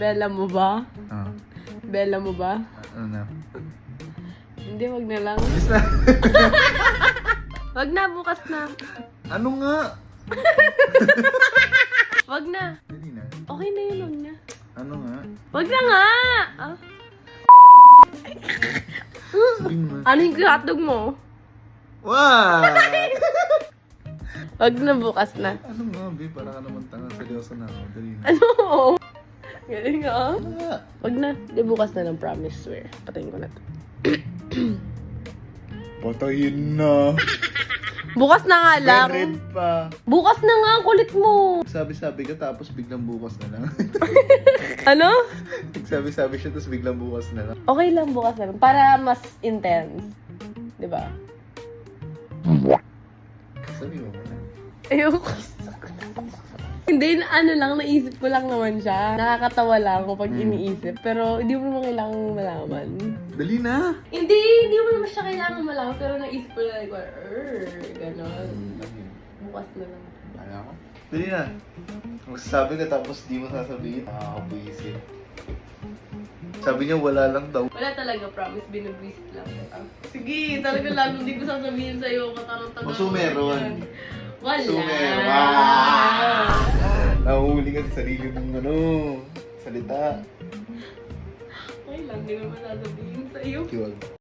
Bella mo ba? Ah, Bella mo ba? ano na? Hindi, wag na lang. Bis na. Wag na, bukas na. Ano nga? Wag na. Dali na. Okay na yun, wag na. Ano nga? Wag na nga! Ah. Sabihin mo. Ano yung hotdog mo? Wow! Wag na, bukas na. Ano nga, be? Para ka naman tanga. Seryoso na ako. Dali na. Ano? Galing ah. Ano nga? Wag na. Di bukas na lang, promise, swear. Patayin ko na to. Patayin na. Bukas na nga lang. Red pa. Bukas na nga, ang kulit mo. Sabi-sabi ka tapos biglang bukas na lang. Ano? Sabi-sabi siya tapos biglang bukas na lang. Okay lang, bukas na lang. Para mas intense. Di ba? Sabi mo na. Ayoko. Hindi, ano lang, naisip ko lang naman siya. Nakakatawa lang kapag iniisip. Pero hindi mo naman kailangan malaman. Dali na. Hindi mo naman siya kailangan malaman. Pero naisip ko lang, like, ganon. Bukas na lang. Bala ko. Dali na. Magsasabi ka tapos di mo sasabihin. Nakakabuisit. Sabi niya wala lang daw. Wala talaga, promise. Binubwisit lang. Sige, talaga lalo hindi ko sasabihin sa'yo. Katanong-tanong. Maso meron. Wala. So meron. Nahuhuli ka sa sarili mong salita. Okay lang, hindi mo naman sasabihin sa'yo. Kiwag.